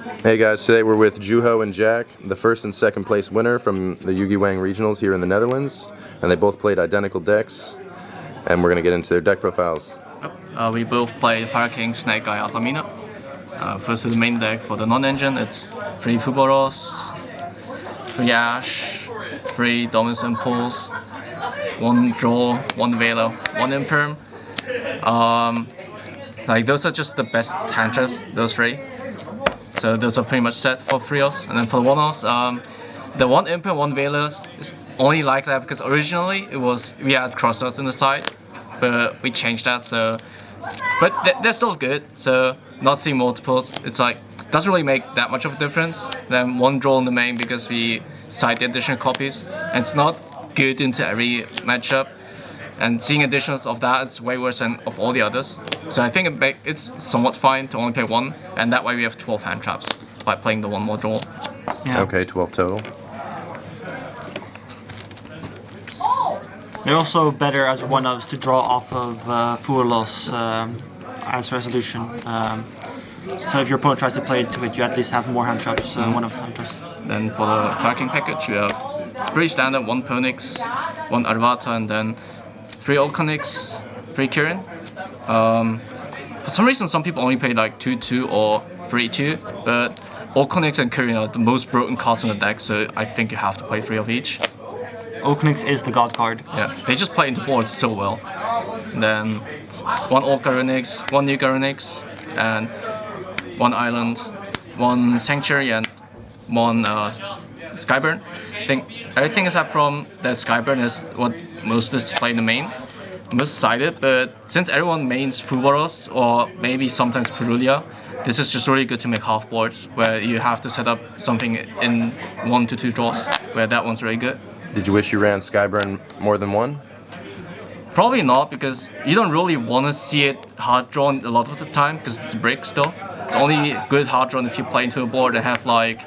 Hey guys, today we're with Joo-ho and Jack, the first and second place winner from the Yu-Gi Wang regionals here in the Netherlands, and they both played identical decks, and we're going to get into their deck profiles. We both played Fire King, Snake Guy, Azamina. First to the main deck for the non-engine, it's 3 Fuboros, 3 Ash, 3 Dominus Impulse, 1 Draw, 1 Vela, 1 Imperm. Like those are just the best hand traps, those 3. So those are pretty much set for 3-offs. And then for the 1-offs, the 1 Imperm, 1 Vela is only like that because originally we had crossouts in the side, but we changed that. So, but they're still good. So not seeing multiples, it's like doesn't really make that much of a difference. Then 1 draw in the main because we side the additional copies, and it's not good into every matchup. And seeing additions of that is way worse than of all the others. So I think it's somewhat fine to only play 1, and that way we have 12 hand traps by playing the 1 more draw. Yeah. Okay, 12 total. They're also better as 1-offs to draw off of Fuerlos as resolution. So if your opponent tries to play into it, you at least have more hand traps, 1-off hand traps. Then for the Fire King package, we have pretty standard 1 Ponyx, 1 Arvata, and then 3 Olconix, 3 Kirin. For some reason, some people only play like 2-2 or 3-2, but Olconix and Kirin are the most broken cards in the deck, so I think you have to play 3 of each. Olconix is the god card. Yeah, they just play into boards so well. And then 1 Orc Garunix, 1 New Garunix, and 1 Island, 1 Sanctuary, and 1 Skyburn. I think everything except from that Skyburn is what most is play in the main, most sided, but since everyone mains Fuboros or maybe sometimes Perulia, this is just really good to make half boards where you have to set up something in 1 to 2 draws, where that one's really good. Did you wish you ran Skyburn more than 1? Probably not, because you don't really want to see it hard drawn a lot of the time because it's a brick still. It's only good hard drawn if you play into a board that have like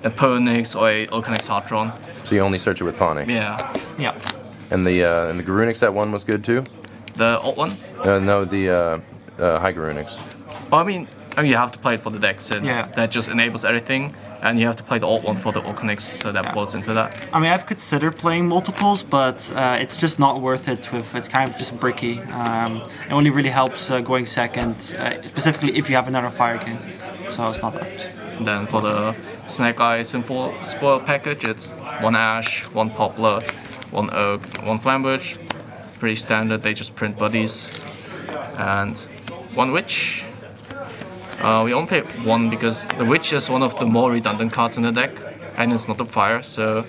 a Ponyx or a Olconix hard drawn. So you only search it with Ponyx? Yeah. And the Garunix, that one was good too? The old one? No, the High Garunix. Well, I mean, you have to play it for the deck since that just enables everything, and you have to play the old one for the Olconix, so that falls into that. I mean, I've considered playing multiples, but it's just not worth it. It's kind of just bricky. It only really helps going second, specifically if you have another Fire King, so it's not that. Then for the Snake Eye Simple Spoil package, it's 1 Ash, 1 Poplar, 1 Oak, 1 Flamberge. Pretty standard, they just print buddies. And 1 Witch. We only played 1 because the Witch is one of the more redundant cards in the deck, and it's not a fire, so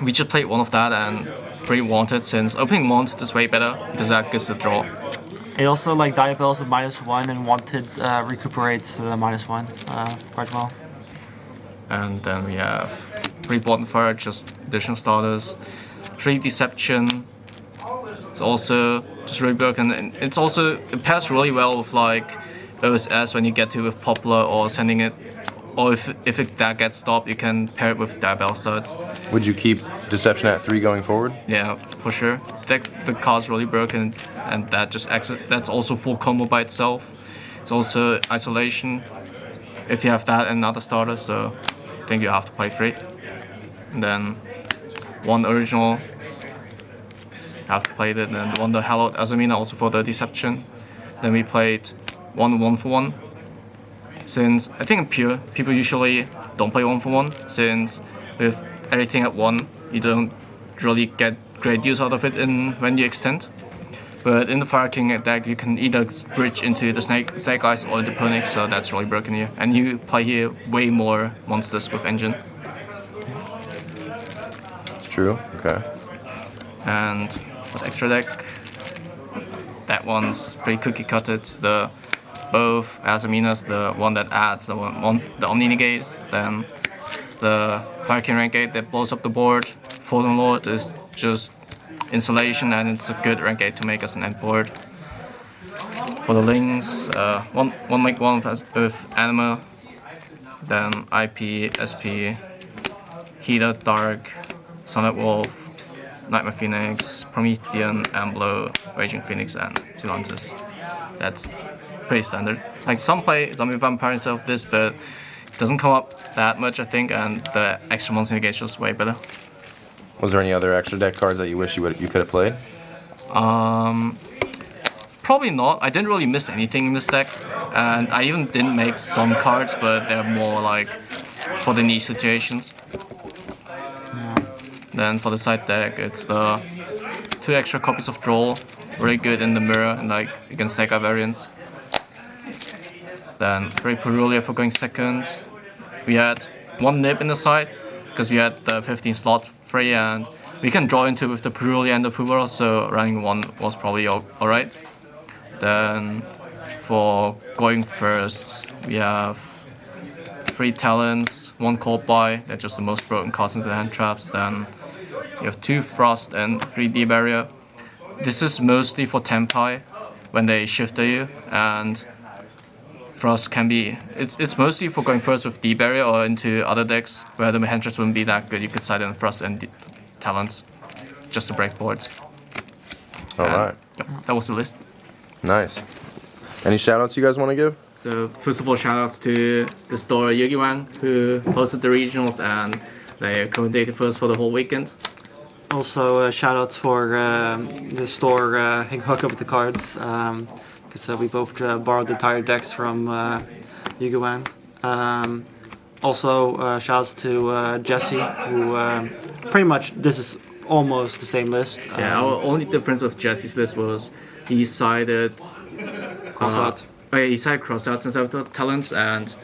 we just played 1 of that and pretty wanted, since opening wanted is way better because that gives a draw. It also like Diabells of -1 and wanted recuperates the -1 quite well. And then we have 3 Bonfire, just additional starters, 3 Deception. It's also just really broken, and it pairs really well with like OSS when you get to with Poplar or sending it, or if that gets stopped, you can pair it with Diabell studs. Would you keep Deception at 3 going forward? Yeah, for sure. The card's really broken, and that's also full combo by itself. It's also isolation if you have that and another starter, so I think you have to play 3. And then 1 original, have to play it, and 1 the Hallowed Azamina also for the Deception. Then we played 1 for 1. Since I think in Pure, people usually don't play 1 for 1, since with everything at 1, you don't really get great use out of it when you extend. But in the Fire King deck, you can either bridge into the Snake Eyes or the Ponyx, so that's really broken here. And you play here way more monsters with Engine. It's true, okay. And for the extra deck, that one's pretty cookie cutter. It's both Azaminas, the one that adds the Omni Negate, then the Fire King Renegade that blows up the board. Fallen Lord is just insulation, and it's a good Renegade to make as an end board. For the links, one make one with Anima, then IP, SP, Heater, Dark, Sunlight Wolf, Nightmare Phoenix, Promethean, Amblo, Raging Phoenix, and Silantis. That's pretty standard. Like some play Zombie Vampire instead of this, but it doesn't come up that much, I think, and the extra monster engage is way better. Was there any other extra deck cards that you wish you could have played? Probably not. I didn't really miss anything in this deck, and I even didn't make some cards, but they're more like for the niche situations. Then for the side deck, it's the 2 extra copies of Droll, really good in the mirror and like against deck variants. Then 3 Purulia for going second. We had 1 Nib in the side because we had the 15 slot free, and we can draw into with the Purulia and the Fubara, so running 1 was probably alright. Then for going first, we have 3 Talons, 1 Cold Buy, they're just the most broken cards into the hand traps. Then you have 2 Frost and 3 D-Barrier. This is mostly for Tempai when they shifter you, and Frost can be, it's mostly for going first with D-Barrier or into other decks where the hand traps wouldn't be that good. You could side in Frost and Talons just to break boards. Alright. Yep, that was the list. Nice. Any shoutouts you guys want to give? So first of all, shoutouts to the store Yu-Gi Wang, who hosted the regionals and they accommodated for us for the whole weekend. Also, shoutouts for the store Hook Up with the Cards, because we both borrowed the entire decks from Yu-Gi Wang. Also, shoutouts to Jesse, who pretty much, this is almost the same list. Yeah, our only difference with Jesse's list was he sided Crossout. He sided Crossouts instead of the Talents, and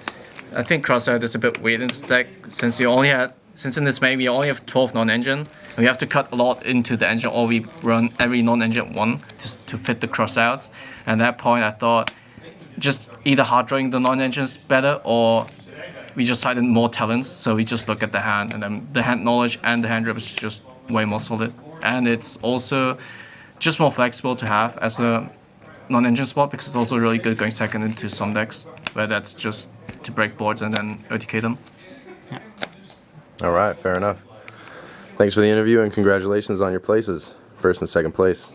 I think Crossout is a bit weird in this deck since in this main we only have 12 non-engine, and we have to cut a lot into the engine, or we run every non-engine 1 just to fit the Crossouts. And at that point I thought just either hard drawing the non-engines better, or we just sided more Talents, so we just look at the hand, and then the hand knowledge and the hand grip is just way more solid. And it's also just more flexible to have as a non-engine spot, because it's also really good going second into some decks where that's just to break boards and then OTK them. Yeah. Alright, fair enough. Thanks for the interview and congratulations on your places. 1st and 2nd place.